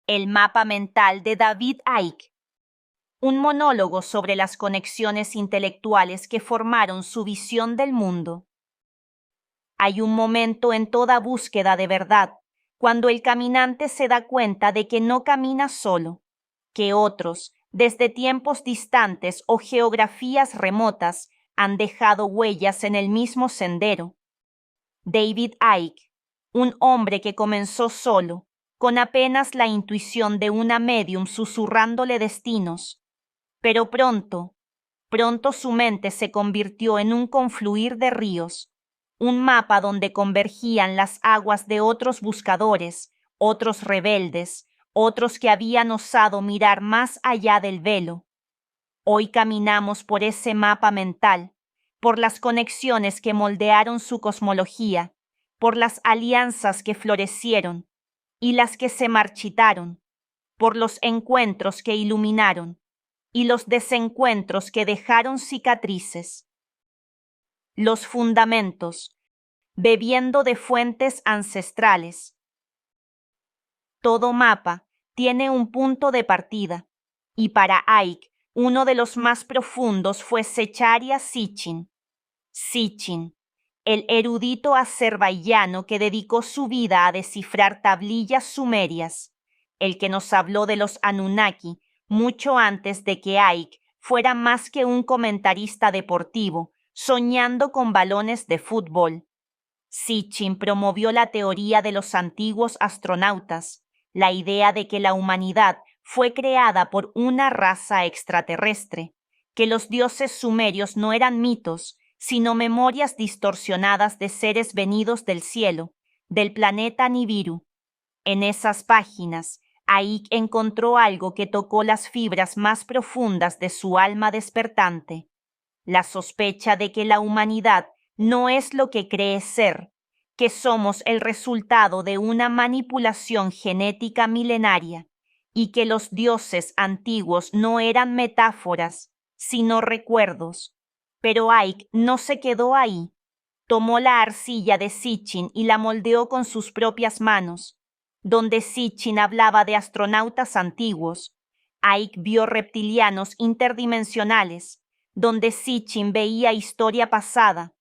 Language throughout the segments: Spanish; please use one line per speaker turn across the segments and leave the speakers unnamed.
El mapa mental de David Icke, un monólogo sobre las conexiones intelectuales que formaron su visión del mundo. Hay un momento en toda búsqueda de verdad, cuando el caminante se da cuenta de que no camina solo, que otros, desde tiempos distantes o geografías remotas, han dejado huellas en el mismo sendero. David Icke, un hombre que comenzó solo, con apenas la intuición de una médium susurrándole destinos, pero pronto su mente se convirtió en un confluir de ríos, un mapa donde convergían las aguas de otros buscadores, otros rebeldes, otros que habían osado mirar más allá del velo. Hoy caminamos por ese mapa mental, por las conexiones que moldearon su cosmología, por las alianzas que florecieron y las que se marchitaron, por los encuentros que iluminaron y los desencuentros que dejaron cicatrices. Los fundamentos, bebiendo de fuentes ancestrales. Todo mapa tiene un punto de partida, y para Icke, uno de los más profundos fue Zecharia Sitchin. Sitchin, el erudito azerbaiyano que dedicó su vida a descifrar tablillas sumerias, el que nos habló de los Anunnaki mucho antes de que Icke fuera más que un comentarista deportivo, soñando con balones de fútbol. Sitchin promovió la teoría de los antiguos astronautas, la idea de que la humanidad fue creada por una raza extraterrestre, que los dioses sumerios no eran mitos, sino memorias distorsionadas de seres venidos del cielo, del planeta Nibiru. En esas páginas, Icke encontró algo que tocó las fibras más profundas de su alma despertante, la sospecha de que la humanidad no es lo que cree ser, que somos el resultado de una manipulación genética milenaria y que los dioses antiguos no eran metáforas, sino recuerdos. Pero Icke no se quedó ahí. Tomó la arcilla de Sitchin y la moldeó con sus propias manos. Donde Sitchin hablaba de astronautas antiguos, Icke vio reptilianos interdimensionales. Donde Sitchin veía historia pasada,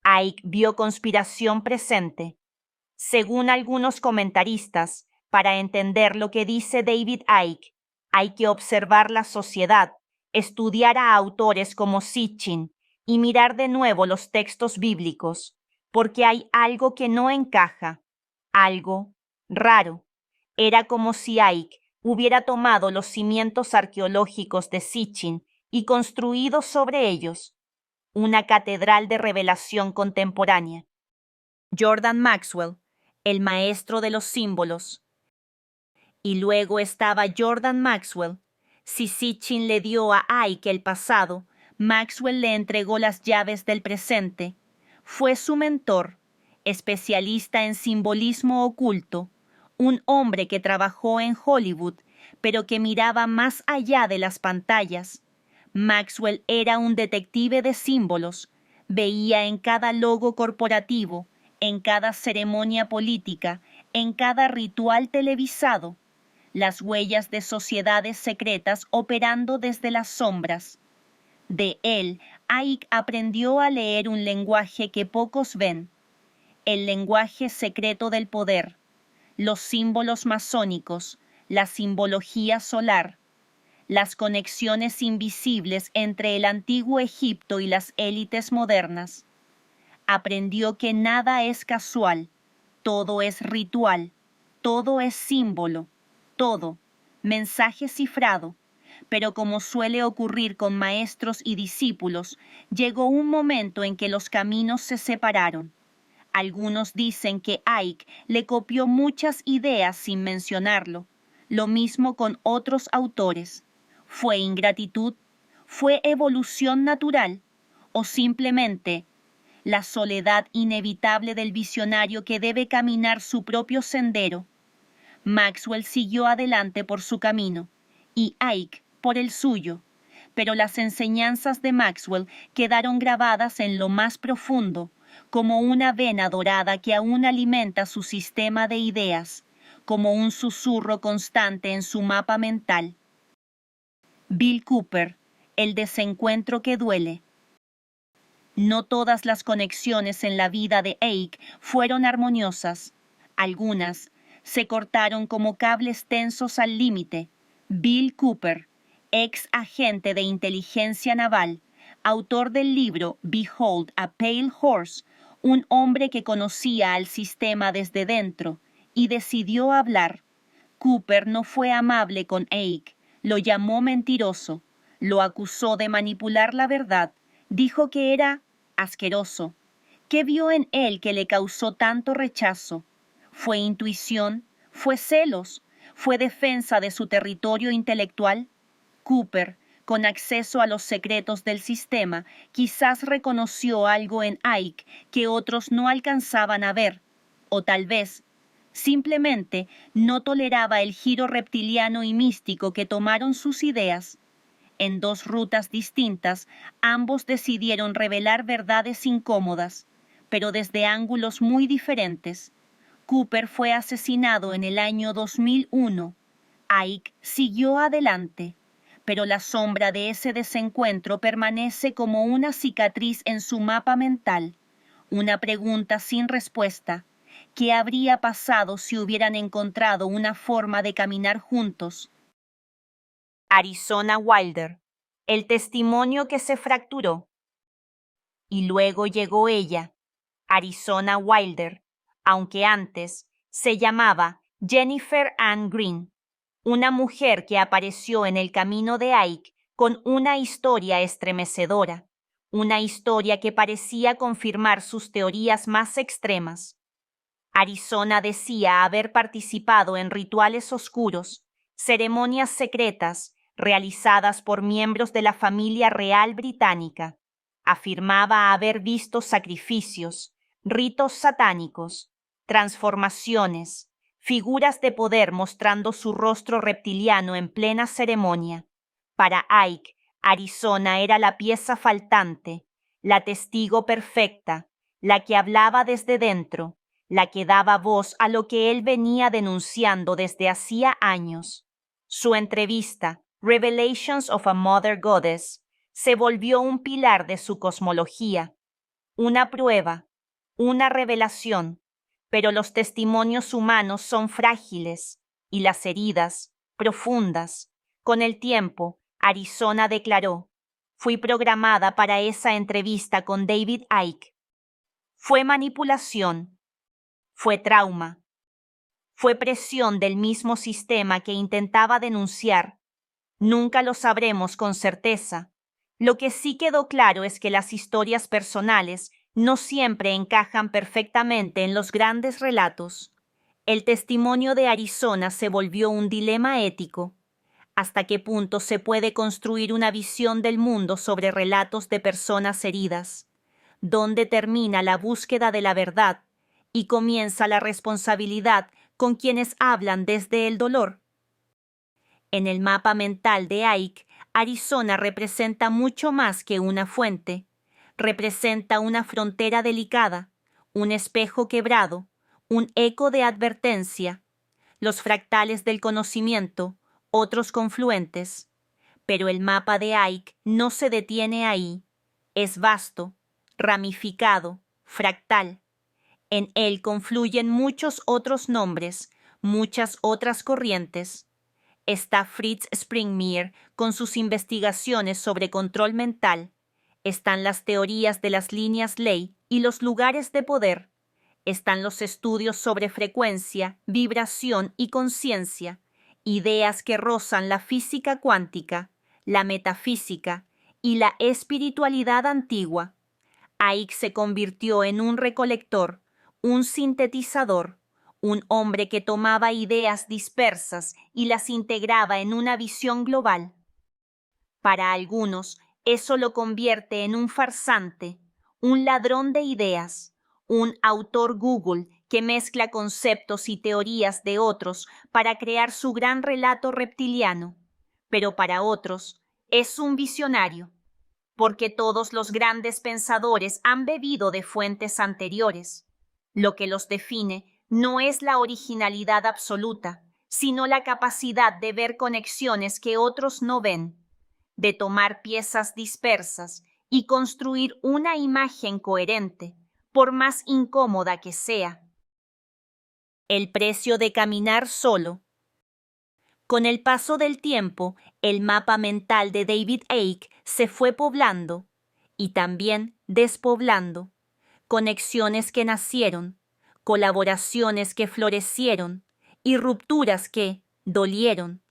Icke vio conspiración presente. Según algunos comentaristas, para entender lo que dice David Icke, hay que observar la sociedad, estudiar a autores como Sitchin y mirar de nuevo los textos bíblicos, porque hay algo que no encaja, algo raro. Era como si Icke hubiera tomado los cimientos arqueológicos de Sitchin y construido sobre ellos una catedral de revelación contemporánea. Jordan Maxwell, el maestro de los símbolos. Y luego estaba Jordan Maxwell. Si Sitchin le dio a Icke el pasado, Maxwell le entregó las llaves del presente. Fue su mentor, especialista en simbolismo oculto, un hombre que trabajó en Hollywood, pero que miraba más allá de las pantallas. Maxwell era un detective de símbolos, veía en cada logo corporativo, en cada ceremonia política, en cada ritual televisado, las huellas de sociedades secretas operando desde las sombras. De él, Icke aprendió a leer un lenguaje que pocos ven, el lenguaje secreto del poder, los símbolos masónicos, la simbología solar, las conexiones invisibles entre el antiguo Egipto y las élites modernas. Aprendió que nada es casual, todo es ritual, todo es símbolo, todo, mensaje cifrado. Pero como suele ocurrir con maestros y discípulos, llegó un momento en que los caminos se separaron. Algunos dicen que Icke le copió muchas ideas sin mencionarlo, lo mismo con otros autores. ¿Fue ingratitud? ¿Fue evolución natural? ¿O simplemente la soledad inevitable del visionario que debe caminar su propio sendero? Maxwell siguió adelante por su camino y Icke por el suyo, pero las enseñanzas de Maxwell quedaron grabadas en lo más profundo, como una vena dorada que aún alimenta su sistema de ideas, como un susurro constante en su mapa mental. Bill Cooper, el desencuentro que duele. No todas las conexiones en la vida de Ike fueron armoniosas. Algunas se cortaron como cables tensos al límite. Bill Cooper, ex agente de inteligencia naval, autor del libro Behold a Pale Horse, un hombre que conocía al sistema desde dentro y decidió hablar. Cooper no fue amable con Ike, lo llamó mentiroso, lo acusó de manipular la verdad, dijo que era asqueroso. ¿Qué vio en él que le causó tanto rechazo? ¿Fue intuición? ¿Fue celos? ¿Fue defensa de su territorio intelectual? Cooper, con acceso a los secretos del sistema, quizás reconoció algo en Ike que otros no alcanzaban a ver, o tal vez simplemente no toleraba el giro reptiliano y místico que tomaron sus ideas. En dos rutas distintas, ambos decidieron revelar verdades incómodas, pero desde ángulos muy diferentes. Cooper fue asesinado en el año 2001. Ike siguió adelante, pero la sombra de ese desencuentro permanece como una cicatriz en su mapa mental, una pregunta sin respuesta. ¿Qué habría pasado si hubieran encontrado una forma de caminar juntos? Arizona Wilder, el testimonio que se fracturó. Y luego llegó ella, Arizona Wilder, aunque antes se llamaba Jennifer Ann Green, una mujer que apareció en el camino de Ike con una historia estremecedora, una historia que parecía confirmar sus teorías más extremas. Arizona decía haber participado en rituales oscuros, ceremonias secretas realizadas por miembros de la familia real británica. Afirmaba haber visto sacrificios, ritos satánicos, transformaciones, figuras de poder mostrando su rostro reptiliano en plena ceremonia. Para Ike, Arizona era la pieza faltante, la testigo perfecta, la que hablaba desde dentro, la que daba voz a lo que él venía denunciando desde hacía años. Su entrevista, Revelations of a Mother Goddess, se volvió un pilar de su cosmología, una prueba, una revelación, pero los testimonios humanos son frágiles y las heridas, profundas. Con el tiempo, Arizona declaró, fui programada para esa entrevista con David Icke. Fue manipulación. Fue trauma. Fue presión del mismo sistema que intentaba denunciar. Nunca lo sabremos con certeza. Lo que sí quedó claro es que las historias personales no siempre encajan perfectamente en los grandes relatos. El testimonio de Arizona se volvió un dilema ético. ¿Hasta qué punto se puede construir una visión del mundo sobre relatos de personas heridas? ¿Dónde termina la búsqueda de la verdad y comienza la responsabilidad con quienes hablan desde el dolor? En el mapa mental de Icke, Arizona representa mucho más que una fuente. Representa una frontera delicada, un espejo quebrado, un eco de advertencia, los fractales del conocimiento, otros confluentes. Pero el mapa de Icke no se detiene ahí. Es vasto, ramificado, fractal. En él confluyen muchos otros nombres, muchas otras corrientes. Está Fritz Springmeier con sus investigaciones sobre control mental. Están las teorías de las líneas ley y los lugares de poder. Están los estudios sobre frecuencia, vibración y conciencia, ideas que rozan la física cuántica, la metafísica y la espiritualidad antigua. Icke se convirtió en un recolector, un sintetizador, un hombre que tomaba ideas dispersas y las integraba en una visión global. Para algunos, eso lo convierte en un farsante, un ladrón de ideas, un autor Google que mezcla conceptos y teorías de otros para crear su gran relato reptiliano. Pero para otros, es un visionario, porque todos los grandes pensadores han bebido de fuentes anteriores. Lo que los define no es la originalidad absoluta, sino la capacidad de ver conexiones que otros no ven, de tomar piezas dispersas y construir una imagen coherente, por más incómoda que sea. El precio de caminar solo. Con el paso del tiempo, el mapa mental de David Icke se fue poblando y también despoblando. Conexiones que nacieron, colaboraciones que florecieron y rupturas que dolieron.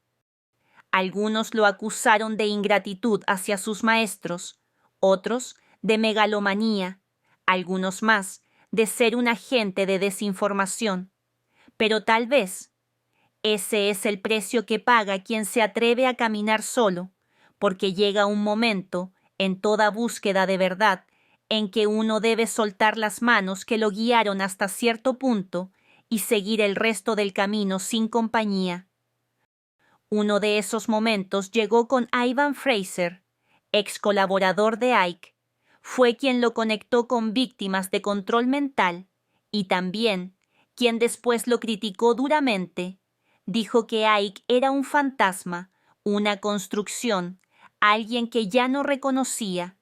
Algunos lo acusaron de ingratitud hacia sus maestros, otros de megalomanía, algunos más de ser un agente de desinformación. Pero tal vez ese es el precio que paga quien se atreve a caminar solo, porque llega un momento, en toda búsqueda de verdad, en que uno debe soltar las manos que lo guiaron hasta cierto punto y seguir el resto del camino sin compañía. Uno de esos momentos llegó con Ivan Fraser, ex colaborador de Icke. Fue quien lo conectó con víctimas de control mental y también quien después lo criticó duramente. Dijo que Icke era un fantasma, una construcción, alguien que ya no reconocía.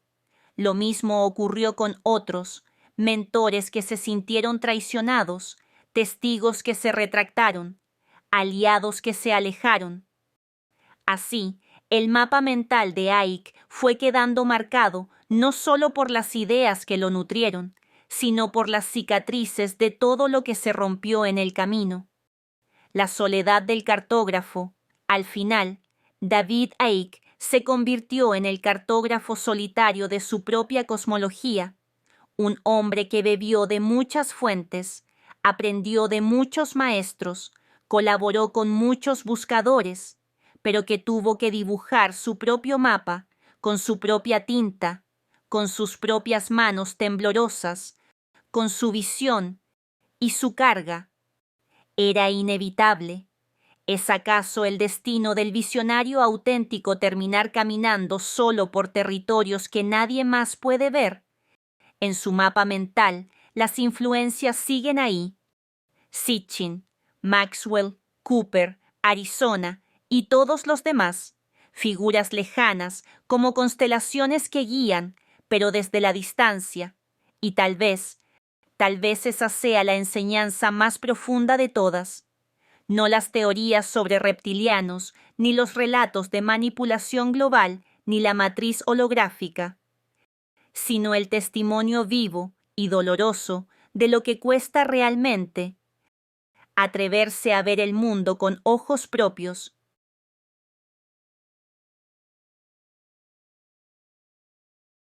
Lo mismo ocurrió con otros, mentores que se sintieron traicionados, testigos que se retractaron, aliados que se alejaron. Así, el mapa mental de Icke fue quedando marcado no solo por las ideas que lo nutrieron, sino por las cicatrices de todo lo que se rompió en el camino. La soledad del cartógrafo. Al final, David Icke se convirtió en el cartógrafo solitario de su propia cosmología, un hombre que bebió de muchas fuentes, aprendió de muchos maestros, colaboró con muchos buscadores, pero que tuvo que dibujar su propio mapa con su propia tinta, con sus propias manos temblorosas, con su visión y su carga. Era inevitable. ¿Es acaso el destino del visionario auténtico terminar caminando solo por territorios que nadie más puede ver? En su mapa mental, las influencias siguen ahí. Sitchin, Maxwell, Cooper, Arizona y todos los demás, figuras lejanas como constelaciones que guían, pero desde la distancia, y tal vez esa sea la enseñanza más profunda de todas. No las teorías sobre reptilianos, ni los relatos de manipulación global, ni la matriz holográfica, sino el testimonio vivo y doloroso de lo que cuesta realmente atreverse a ver el mundo con ojos propios